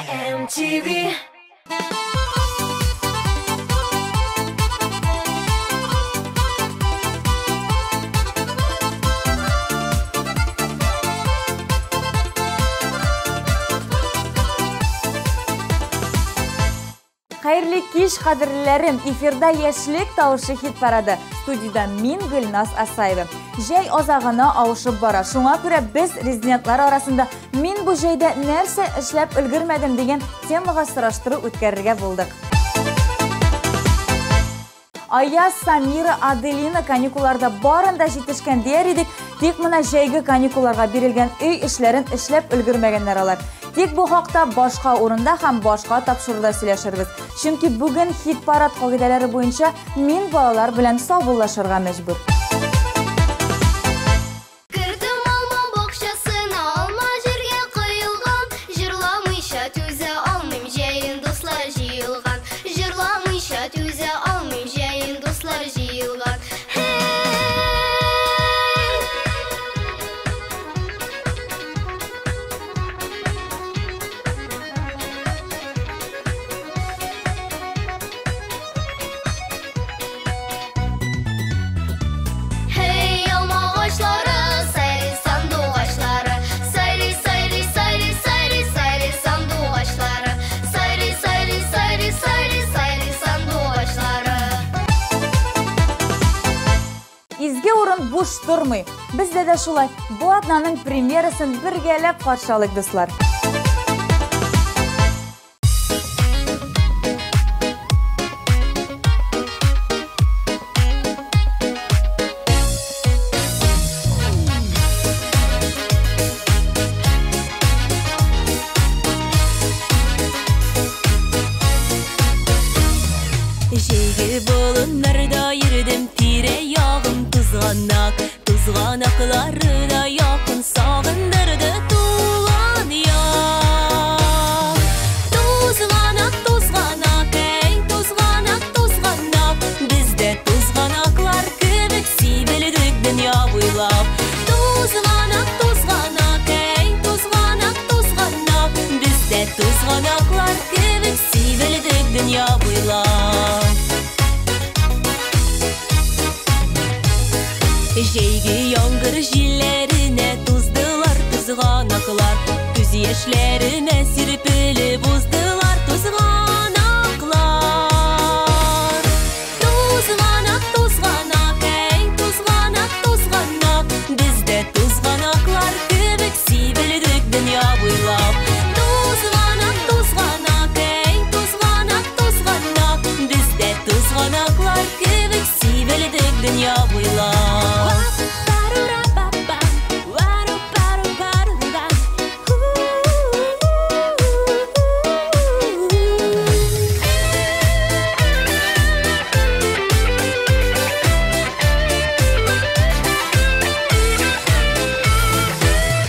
MTV. Xayrli kech qadrlarim, efirda Яшьлек тавышы хит парады. Студияда мин Гүлназ Асаева. Жай озағына ауышып бара. Шуңа күрә без резидентлар арасында мин бу жайда нәрсә эшләп өлгермәдем дигән темага сораштыру үткәрергә булдык. Аяз, Самира, Аделина каникулларда барында җитешкән дияр идек, тик менә җәйге каникулларга бирелгән өй эшләрен эшләп өлгермәгәннәр алар. Тик бу хакта башка урында һәм башка тапшыруда сөйләшербез. Чөнки бүген хит парад кагыйдәләре буенча мин балалар белән саубуллашырга мәҗбүр. Изге урын буш тормый. Бездә дә шулай. Бу атнаның премьерасын бергәләп каршылык дуслар. Җәйге болыннарда йөрдем тирә-ягым тузганаклары да якын сагындырды туган як. Тузганак, әй тузганак, бездә тузганаклар кебек сибелдек дөнья буйлап. Тузганак, әй тузганак, бездә тузганаклар кебек сибелдек дөнья буйлап. Җәйге яңгыр җилләренә туздылар тузганаклар, күз яшьләремә сирпелеп уздылар тузганаклар. Тузганак, әй тузганак, бездә тузганаклар кебек сибелдек дөнья буйлап. Тузганак, әй тузганак, бездә тузганаклар кебек сибелдек дөнья буйлап.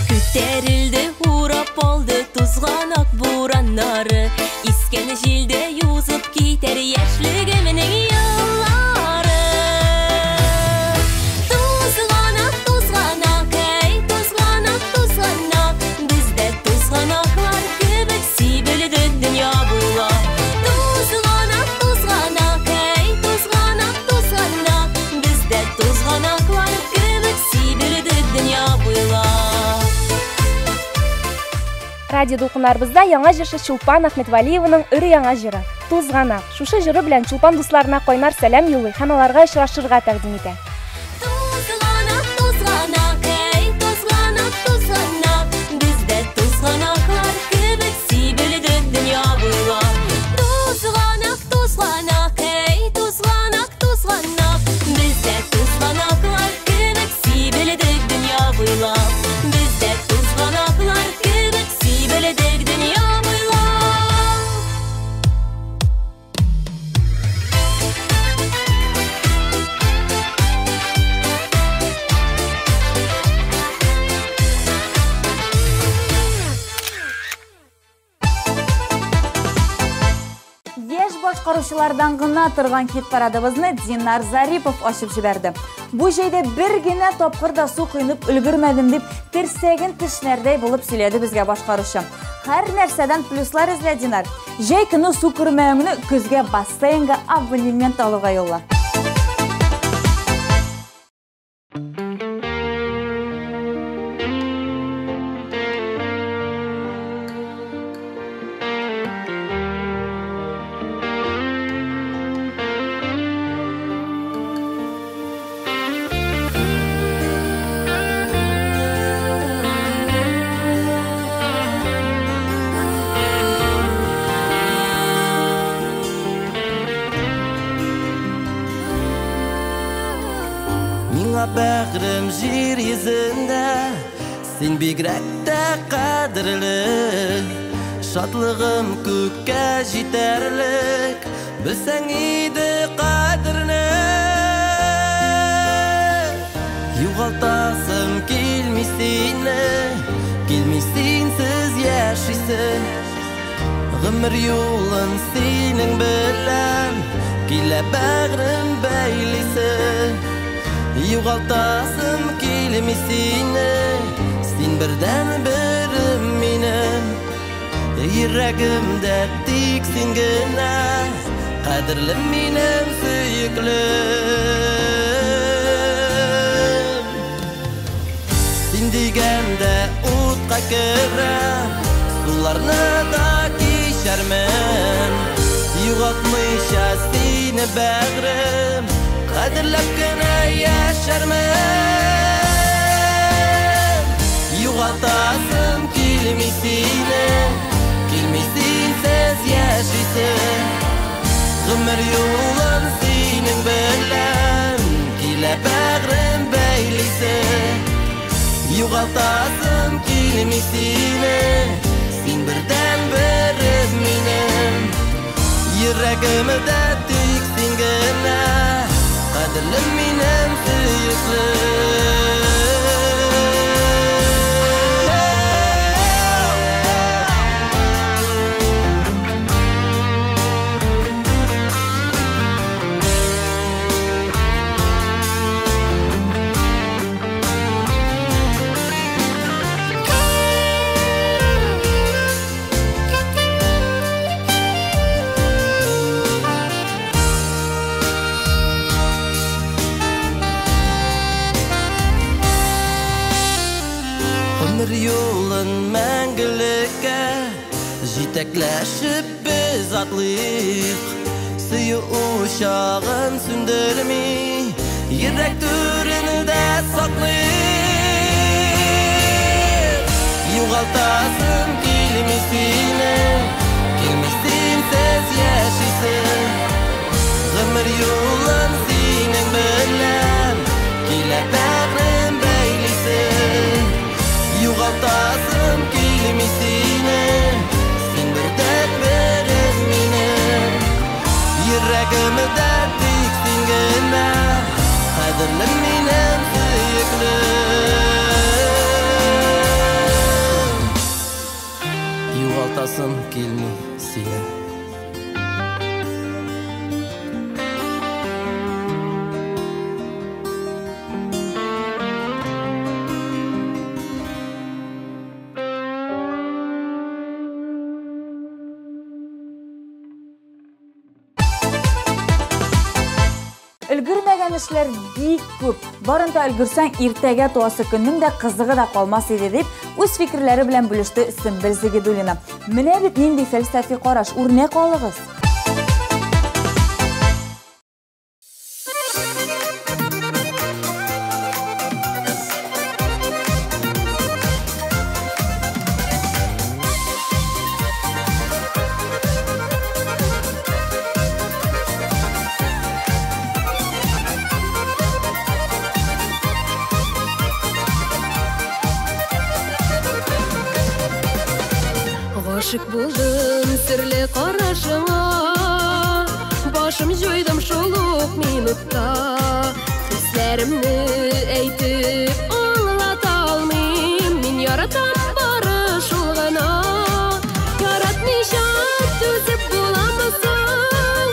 Күтәрелде, урап алды тузганак бураннары, искән җилдә юзып китәр яшьлегемнең еллары. Тузганак, әй тузганак, бездә тузганаклар кебек сибелде дөнья буйлап. Тузганак, әй тузганак, бездә тузганаклар кебек сибелде дөнья буйлап. Радио дулкыннарыбызда яңа җырчы Чулпан Ахметвалиеваның өрі яңа җыры «Тузганак». Шушы җыры белән Чулпан дусларына кайнар сәлам юллый һәм аларга очрашырга тәкъдим итә. Тузганак, әй тузганак, бездә тузганаклар кебек сибелде дөнья буйлап. Тузганак, әй тузганак, бездә тузганаклар кебек сибелде дөнья буйлап. Бездә тузганаклар кебек сибелде дөнья буйлап. башкаручылардан гына торган хит парадыбызны Динар Зарипов ачып җибәрде. Бу җәйдә бер генә тапкыр да су кыйнып өлгермәдем дип терсәген тешнәрдәй булып сөйләде безгә башкаручы. Һәр нәрсәдән плюслар эзлә Динар. Җәй көне су күрмәвеңне көзгә бассейнга абонемент алуга юлла. Бәгърем җир йөзендә, син бигрәк тә кадерле, шатлыгым күккә җитәрлек, белсәң иде кадерне. Югалтасым килми сине, килми синсез яшисең, гомер юлын синең белән, килә бәгърем бәйлисең. Югалтасым килми сине, син бердән берем минем, йөрәгемдә тик син генә, кадерлем минем сөеклем. Син дигәндә утка керә, суларны да кичәрмен, югалтмыйча сине бәгърем, кадерләп кенә яшәрмен. Югалтасым килми сине, килми синсез яшисең, гомер юлын синең белән, килә бәгърем бәйлисең. Югалтасым килми сине, син бердән берем минем, йөрәгемдә тик син генә, кадерлем минем сөеклем. Юлын мәңгелеккә җитәкләшеп без атлыйк, сөю учагын сүндерми, йөрәк түрендә саклыйк. Югалтасым килми сине, килми синсез яшисең, гомер юлын синең белән, килә бәгърем бәйлисең. Югалтасым килми сине, син бердән берем минем, йөрәгемдә тик син генә, кадерлем минем сөеклем. Югалтасым килми сине. Өлгермәгән эшләр бик күп. Барында өлгерсәң, иртәгә туасы көннең дә кызыгы да калмас иде дип үз фикерләре белән бүлеште Сөмбел Зигидуллина. Менә бит нинди фәлсәфи караш, үрнәк алыгыз. Гашык булдым серле карашыңа, башым җуйдым шул ук минутта. Хисләремне әйтеп аңлата алмыйм, мин яратам бары шул гына. Яратмыйча түзеп буламы соң,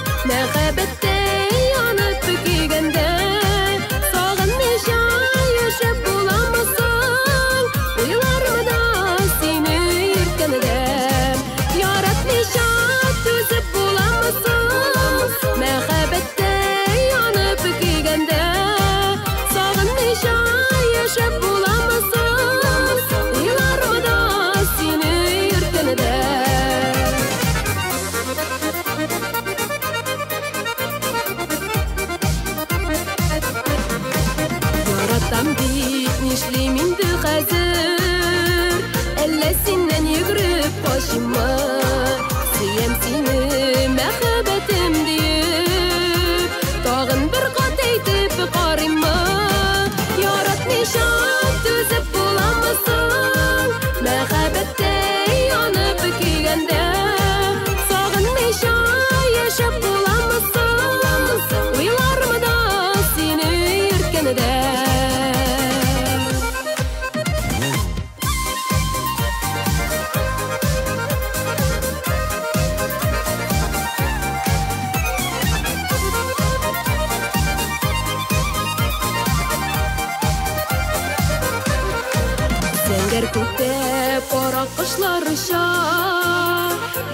кошлар ұша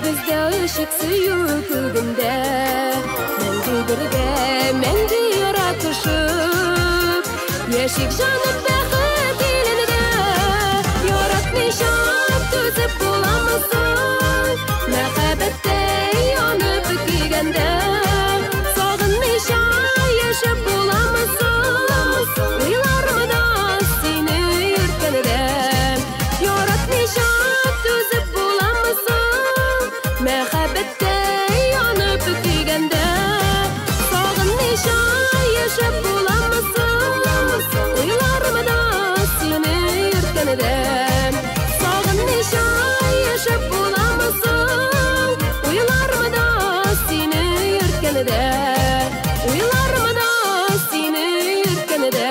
бізде ышык сүйүү көгүндө мәңгі бірге мәңгі яратышып яшик жанып бақыт елінде яратмыйша төзіп боламысың мәхәббәттә янып күйгәндә сагынмыйша яшәп боламысың уйларымда сені йөрткәндә яратмыйша төзеп боламысың мәхәббәттә янып күйгәндә сагынмыйша яшәп боламысың уйларымда сені йөрткәндә сагынмыйша яшәп боламысың уйларымда сені йөрткәндә уйларымда сені йөрткәндә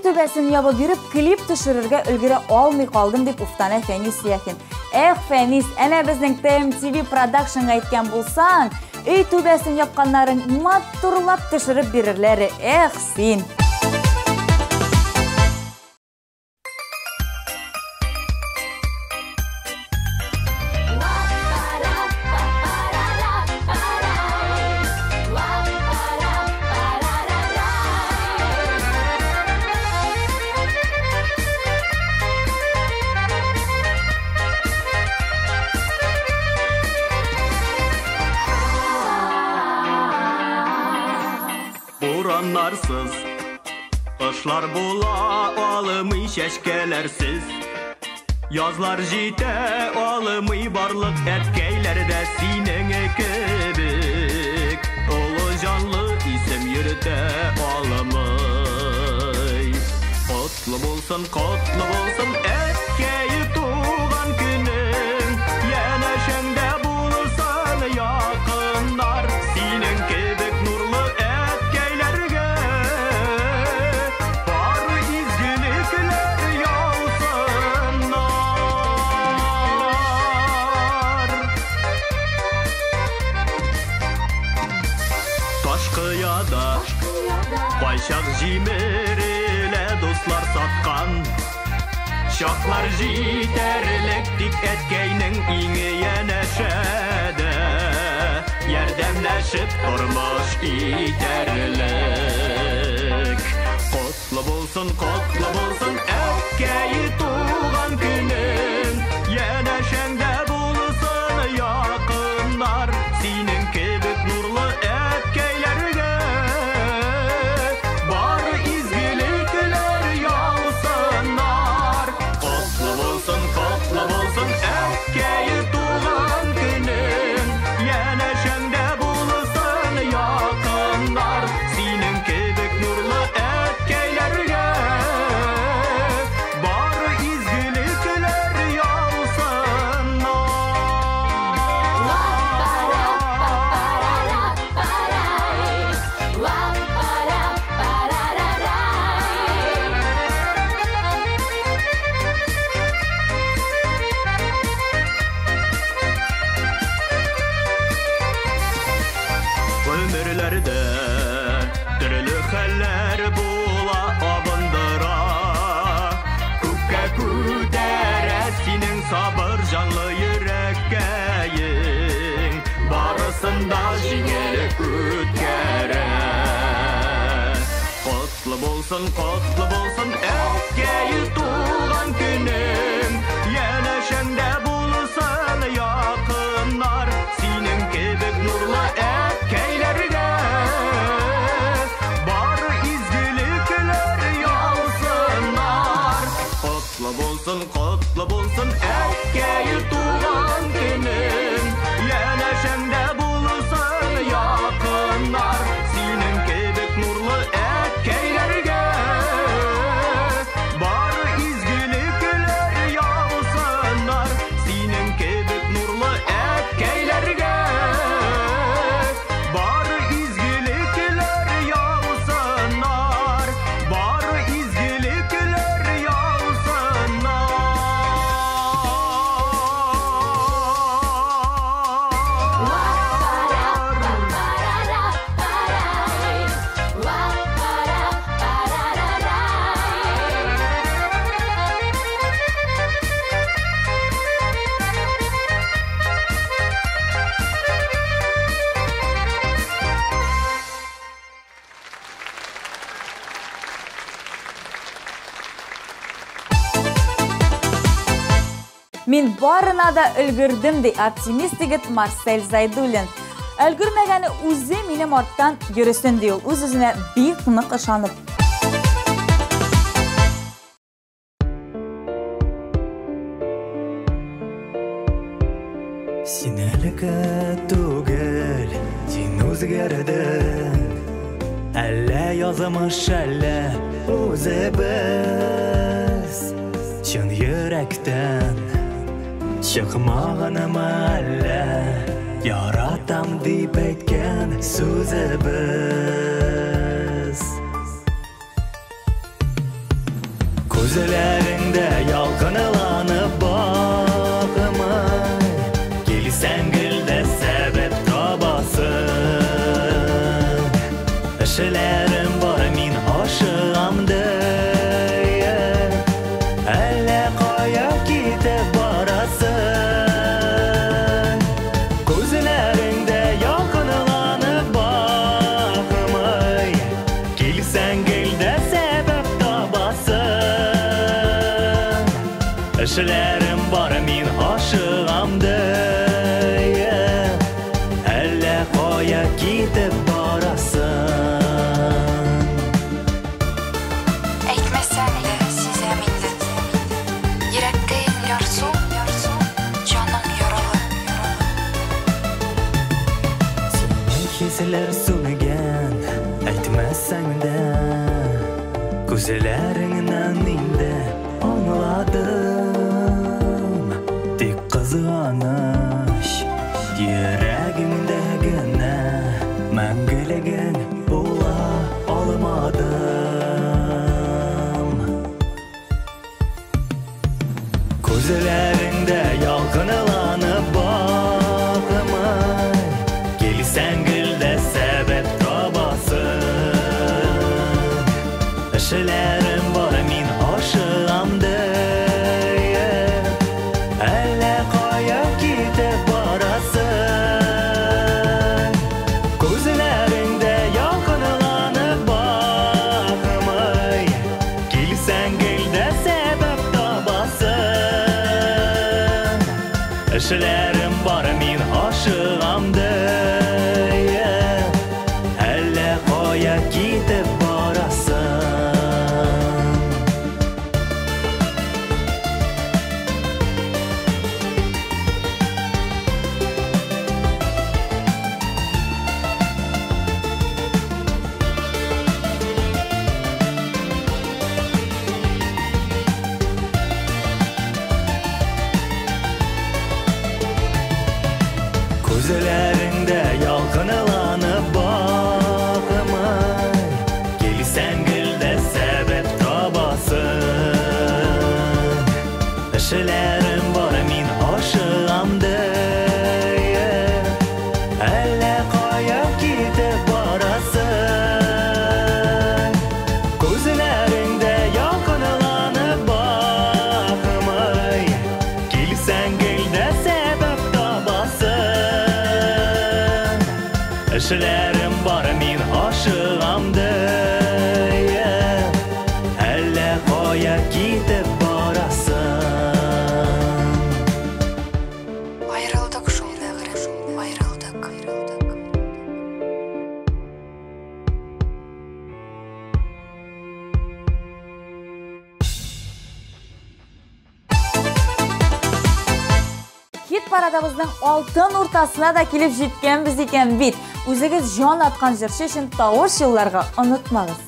Төбәсен ябып биреп, клип төшерергә өлгерә алмый калдым дип уфтана Фәнис Яхин. Эх, Фәнис, әнә безнең TMTV Production'га әйткән булсаң, өй төбәсен япканнарын матурлап төшереп бирерләр. Эх, син. Бураннарсыз кышлар була алымый чәчкәләрсез язлар җитә алымый барлык әткәйләрдә синең кебек олы җанлы исем йөртә алымый котлы булсын әткәй туган көнең янәшәңдә булсын якыннар синең кебек нурлы Кайчак җимерелә дуслар саткан Чаклар җитәрлек тик әткәйнең иңе янәшәдә Ярдәмләшеп тормыш итәрлек Котлы булсын әткәй туган көнең Янәшәңдә булсын якыннар Синең кебек нурлы әткәйләргә әткәй туган көнең янәшәңдә булсын якыннар синең кебек нурлы әткәйләргә бары изгелекләр Ömürlerde türlü хәлләр була абындыра Күккә күтәрә синең сабыр җанлы йөрәккәең Барысында җиңелек үткәрә Котлы булсын әткәй туган көнең Янәшәңдә булсын якыннар Синең кебек нурлы әткәйләргә бары изгелекләр яусыннар Котлы булсын әткәй туган көнең Янәшәңдә булсын якыннар Синең кебек нурлы әткәйләргә бары изгелекләр яусынар Синең кебек нурлы әткәйләргә бары изгелекләр яусынар Min barına da ülgürdüm dey optimist digit Marcel Zaydulin. Ülgürmegeni uzi minim orttan görüsün deyil. Uz-üzüne bir kınık ışanıp. Sinelika tugel, sin o'zgardin. Alla yozimish alla o'zi biz. Chin yurakdan chiqmag'inimi alla yaratam deb aytgan so'zi biz. Ko'zlaringda yolqinlanib boqaman, sengilde sebep tabasın. Işılarım var min aşığımda, elle kaya gidip barasın. Gözlerinde yakınlanıp bakmay, gel sengilde sebep tabasın. Işılarım var min aşığımda, gidip barasın. Aytmasam da sezam indi. Yurakkayin yarsu, jonim yaralı. Seni kesler so'lgan, aytmasang da ko'zlaringdan endi angladim. Tek qizg'anish yuragimdagina manguligin bo'la olmadim. Ko'zlaringda yolqinlanib boqaman, gel sengilde sebep tabasın. Ishalarim bor min oshig'imda, alla qoya ketib borasın. Ko'zlaringda yolqinlanib boqmay, gel sengilde sebep tabasın. Ishlarim bor min oshig'imda, alla qoya ketib borasın. Ko'zlaringda yolqinlanib boqaman, gel sengilde sebep tabasın. Ishlarim bor min oshig'imda, alla qoya ketib borasın. Ko'zlaringda yolqinlanib boqmay, gel sengilde sebep tabasın. Ishlarim bor min oshig'imda, alla qoya ketib borasın. Ayrıldık şol bägrim, ayrıldık. Hit paradabızның алтын уртасына да келіп жеткенбіз екен бит. Өзігіз жан атқан жыршы үшін тауыш жылларға ұнытмағыз.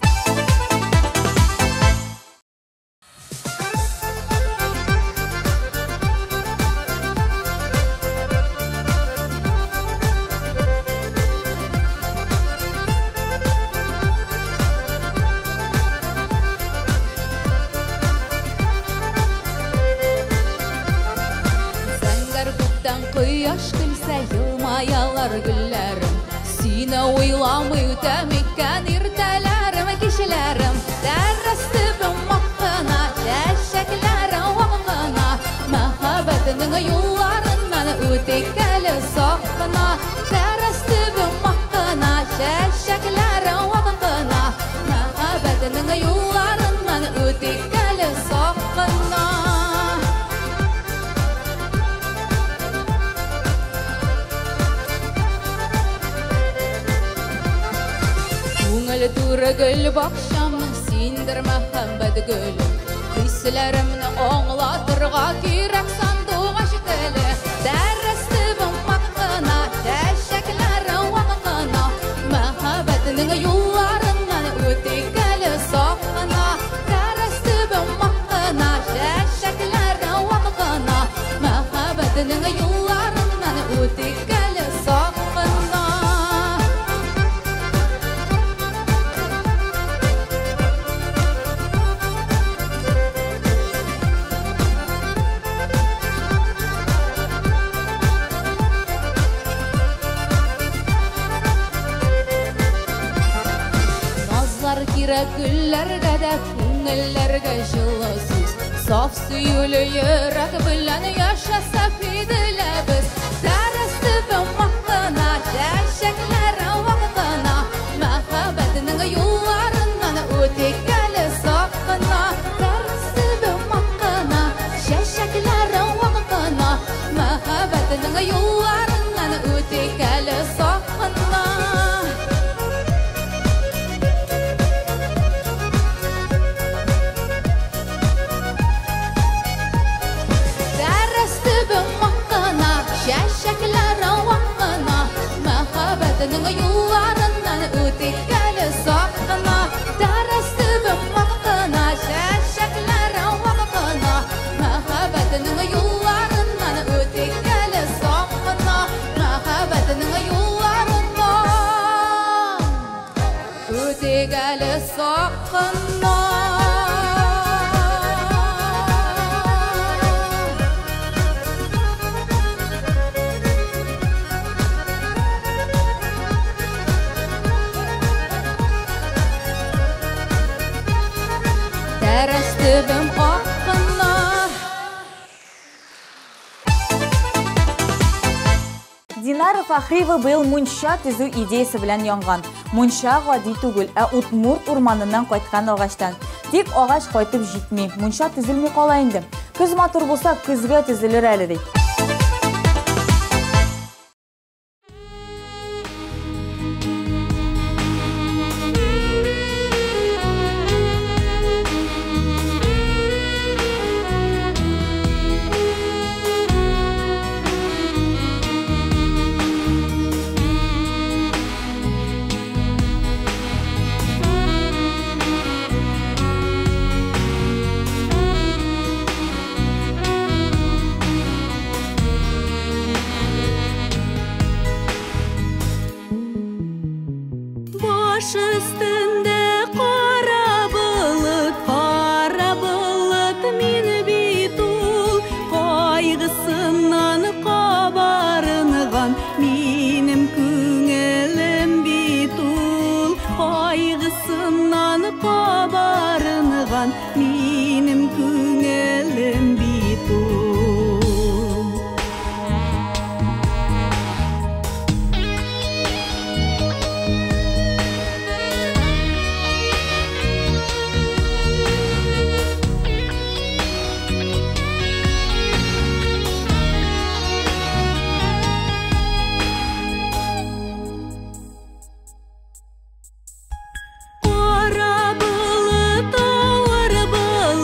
Quyosh kulsa yılmayalar güllerim, seni oylamay o'tamikkan ertalarim, kechalarim. Darrastibim moqqina, chashaklarim vaqina, muhabbatining yo'llaridan o'tikali soqqina. Darrastibim moqqina, chashaklarim vaqina, muhabbatining yo'llaridan o'tikali soqqina. gül bakşamın sindir Muhammad gülüm Hüslerimni oңlatırga kirek sandığı aşkılı Dərrəstibim haqqına, təşəklərin vaqtına Məhabətinin yollarından ötük əli saqına Dərrəstibim haqqına, təşəklərin vaqtına Məhabətinin yollarından ötük əli saqına Kira güllərgə də küngəllərgə жылысыз Saf süyülü yürək bilən yaşasa fidilə biz Dərəstibim haqqına, təşəklərin vaqtına Məhabətinin yollarından ötük əli saqına Dərəstibim haqqına, təşəklərin vaqtına Məhabətinin yollarından ötük əli saqına Şəşəklərin vaqtına Məhabətinin yollarından ötük əli saqına Dərəstibim vaqtına Şəşəklərin vaqtına Məhabətinin yollarından ötük əli saqına Məhabətinin yollarından ötük əli saqına Dərəstibim haqqına Динара Фахриева быйыл мунча төзү идеясы белән янган. Мунча гади түгел, ә Утмурт урманыннан кайткан агачтан. Тик агач кайтып җитми, мунча төзелми кала инде. Көз матур булса, көзгә төзелер әле ди. Baş üstünde qara bulut min bitul Qaygısından qabarınğan minim küngəlim bitul Qaygısından qabarınğan minim küngəlim bitul Qara bulut, ağır bulut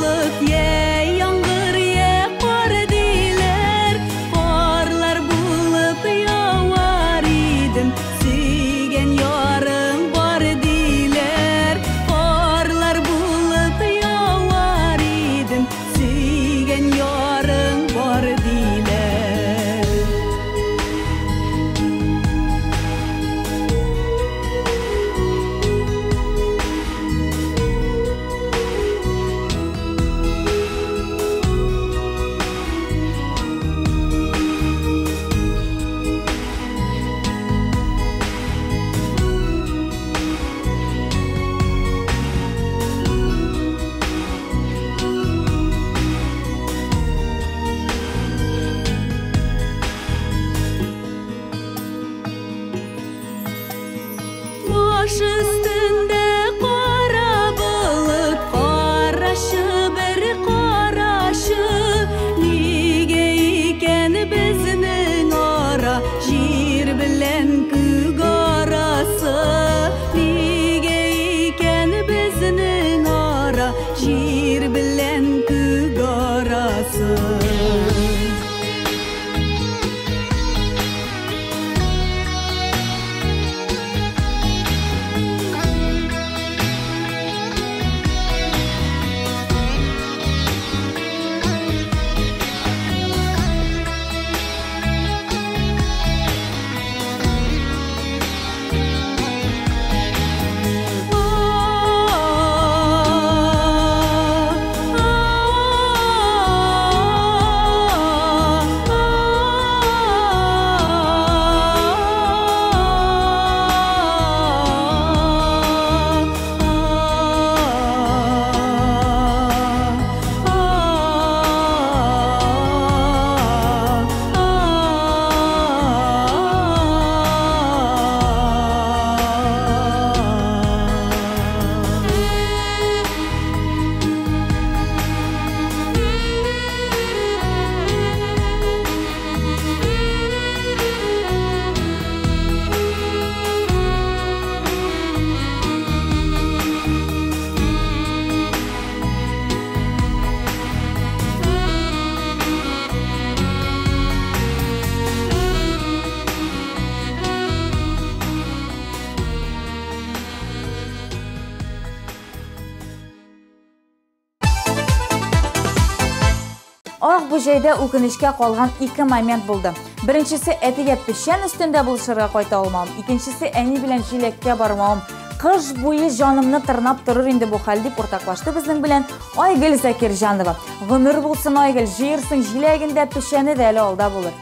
Ақ bu жайда үкінішке қалған 2 момент болды. Біріншісі әтеге пішен үстінде бұлшырға қойта алмауым. Екіншісі әне білен жилекке бармауым. Қыш бойы жанымны тырнап тұрыр енді бұл хал деп ортақлашты біздің білен Айгүл Закиржанова. Ғұмыр болсын Айгүл, жиырсың жилегінде пішені дәлі алда болыр.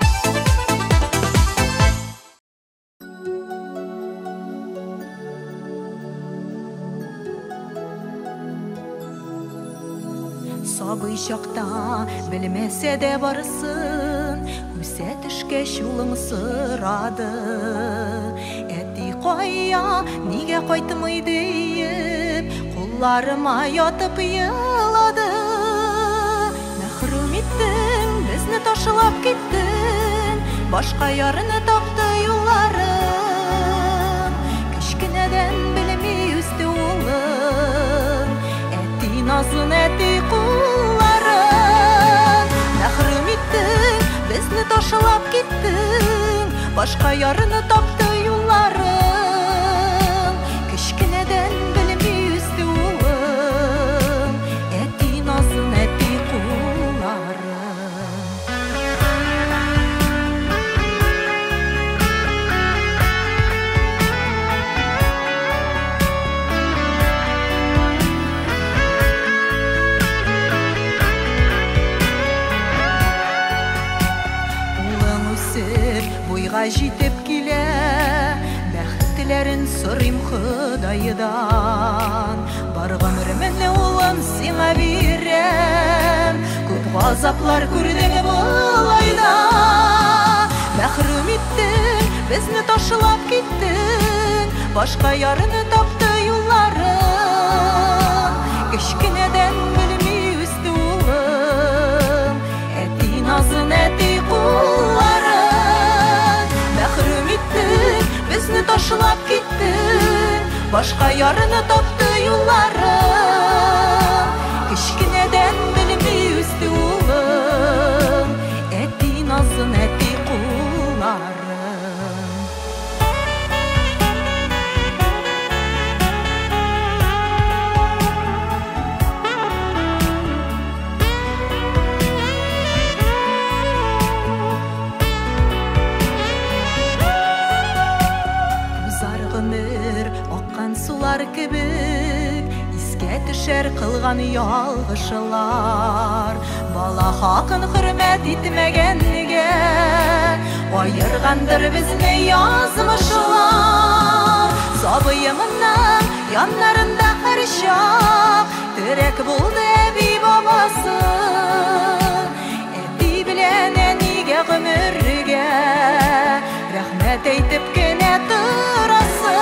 Сабый шақта білмесе де барысын, үсе түшке шулым сырады. Әти қоя, неге қойтымый дейіп, қолларыма ятып елады. Мәхрум еттің, бізні ташылап кеттің, башқа ярыны тапты юлларым. Кішкінеден білмей үсті олым, әти назын, әти құлларым. Мәхрум еттің, бізні ташылап кеттің, башқа ярыны тапты юлларым. Кішкінеден білмей үсті олым, әти назын, әти құлларым. Бойға жетіп келе, бәхттілерін сұрым Құдайыдан. Барған өмірімді олым сеңа берем, көп ғазаплар көрдің бұл айда. Мәхрум еттің, бізні ташылап кеттің, башқа ярыны тапты юлларым. Кішкінеден білмей өсті олым, әти назын, әти құлларым. Бізні ташылап кеттің, башқа ярыны тапты юлларым. Кішкінеден білмей өсті олым, әти назын, әти құлларым. Sular kebik, isке düşer kılgan yalgışılar. Bala hakkın hürmet etmegenlige, ayırgandır bizni yazmışlar. Sabıyımının yanlarında kırışak, direk buldu evi babası. Eti bilene nige gümürge, rahmet eytip gene tırası.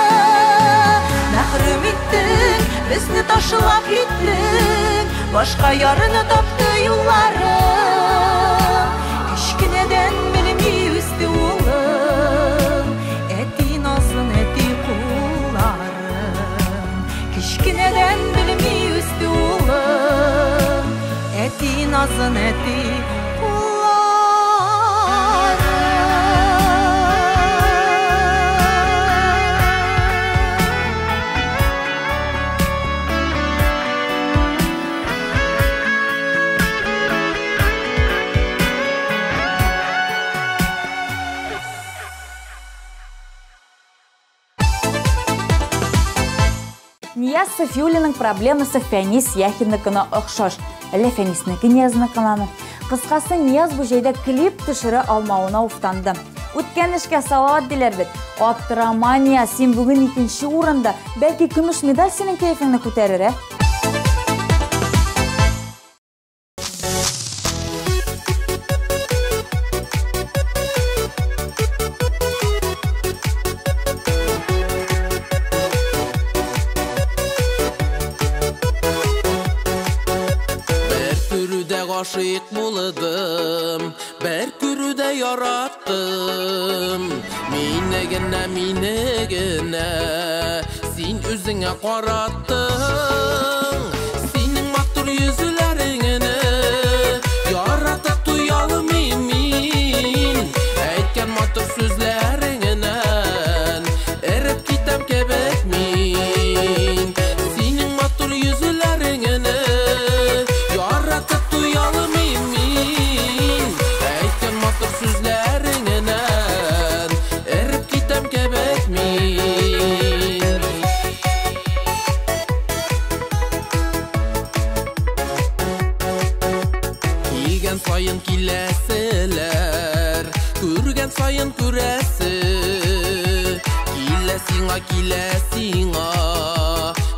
Мәхрум еттің, бізні ташылап кеттің, башқа ярыны тапты юлларым. Кішкінеден білмей өсті олым, әти назын, әти құлларым. Кішкінеден білмей өсті олым, әти назын, әти Нияз Софиуллинің проблемасы Фәнис Яхиннікіні ұқшаш. Әлі Фәниснікі Ниязыныкыланы. Қысқасы Нияз бұл жайда клип түшірі алмауына ұфтанды. Өткен ішке салават дилер бет. Аптырамания, сен бүгін 2-ші орында. Бәлкі күміш медаль сенің кейфіңні көтерір, Aşık buladım, bir kürüde yarattım. Minegene, sen üzüne qarattın. Senin maktur yüzülerini yaratıp duyalım emin. Aytken maktur sözlerinden erip gitem kebekmin. Senin maktur yüzülerini yaratıp duyalım emin. Күргән сайын киләселәр, күргән сайын күрәсе. Килә сиңа,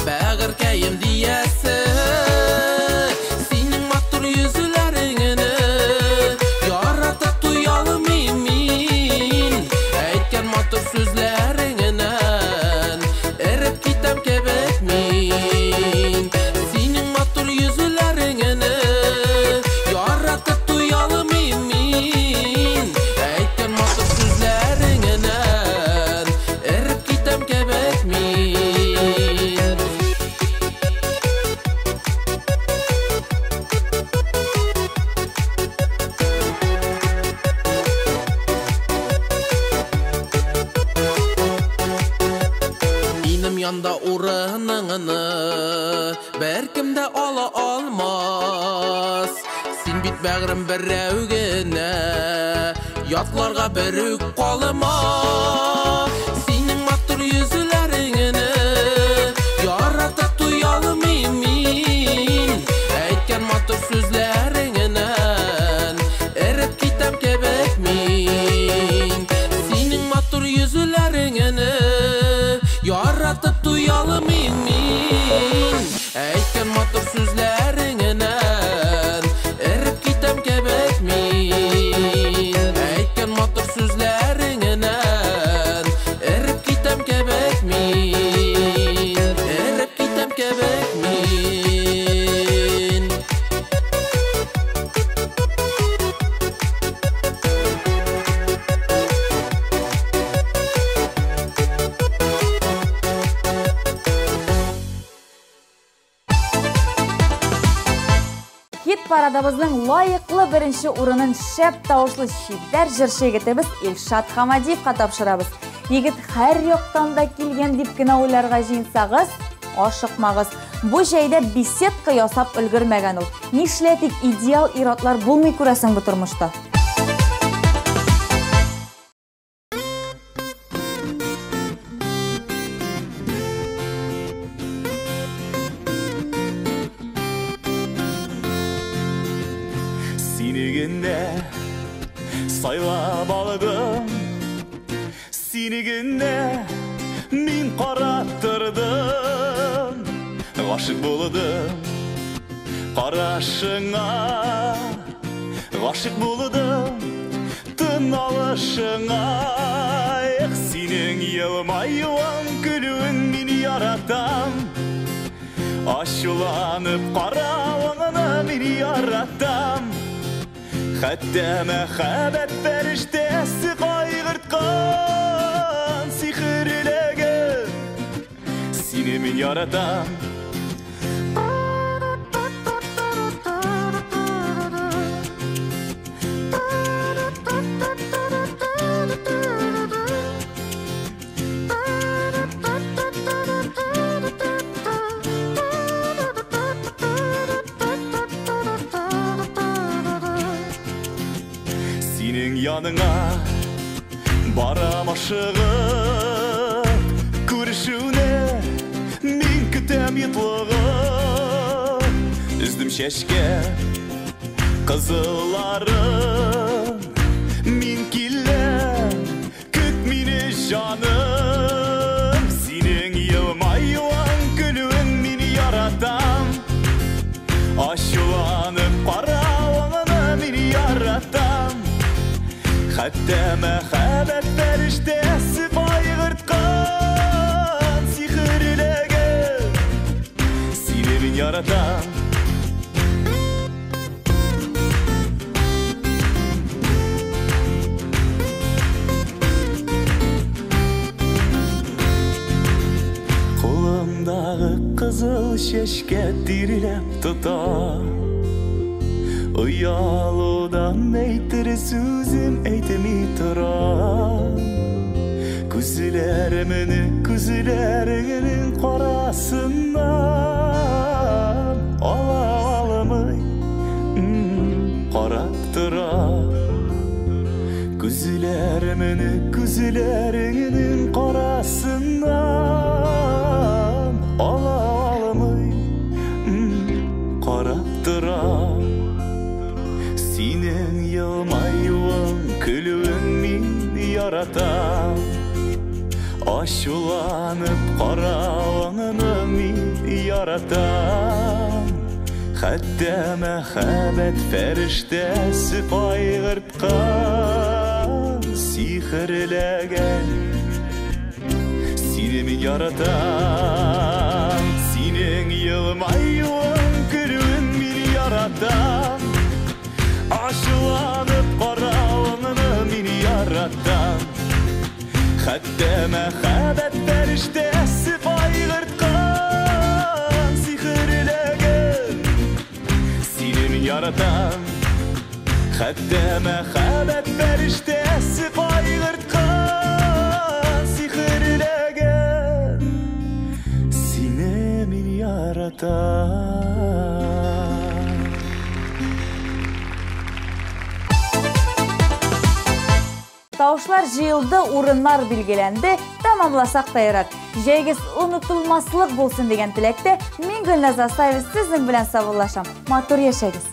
бәгыркәем диясе. Синең матур йөзләреңне яратып туялым мин. Әйткән матур сүзләреңнән эреп китәм кебек мин. Синең матур йөзләреңне яратып туялым мин. Әйткән матур сүзләреңнән эреп китәм кебек мин. Минем янда урыныңны беркем дә ала алмас. Син бит бәгърем берәү генә, ятларга бер үк калыма. Синең матур йөзләреңне яратып туялым мин. Әйткән матур сүзләреңнән эреп китәм кебек мин. Синең матур йөзләреңне яратып туялым мин. Әйткән матур сүзләреңнән эреп китәм кебек мин. Әйткән матур сүзләреңнән эреп китәм кебек мин. Эреп китәм кебек мин. Хит парадыбызның лайыклы беренче урынын шәп тавышлы шидәр җырчы егетебез Илшат Хамадиевка тапшырабыз. Егет һәр яктан да килгән дип кенә уйларга җыенсагыз, ашыкмагыз. Бу җәйдә беседка ясап өлгермәгән ул. Нишләтик, идеал иратлар булмый күрәсең бу тормышта. Сине генә сайлап алдым, сине генә мин караттырдым. Гашык булдым карашыңа, гашык булдым тын алышыңа. Эх, синең елмаюың көлүң мин яратам. Ачуланып каравыңны мин яратам. Хәтта мәхәббәт фәрештәсе кайгырткан сихерлеген сине мин яратам. Синең яныңа барам ашыгып, күрешүне мин көтәм йотлыгып. Үздем чәчкә кызылларын, мин киләм, көт мине җаным. Синең елмаюың көлүң мин яратам. Ачуланып каравыңны мин яратам. Хәтта мәхәббәт фәрештәсе кайгырткан сихерлеген сине мин яратам. Кулымдагы кызыл чәчкә тиреләп тотам. Уялудан әйтер сүзем әйтми торам. Күзләреңнең карасыннан ала алмый карап торам. Күзләреңнең карасыннан ала алмый карап торам. Синең елмаюың, күлүең мин яратам. Ашуланып каравыңны мин яратам. Хәтта мәхәббәт фәрештәсе кайгырткан, сихерләгән. Сине мин яратам. Синең елмаюың, күлүең мин яратам. Ашуланып каравыңны мин яратам. Хәтта мәхәббәт фәрештәсе кайгырткан, сихерләгән. Сине мин яратам. Хәтта мәхәббәт фәрештәсе кайгырткан, сихерләгән. Сине мин яратам. Тауышлар жиылды, урыннар билгеләнде, тамамласак та ярат. Җәйгез онытылмаслык булсын дигән теләктә, мин Гөлназ Асаева сезнең белән саулашам. Матур яшәгез.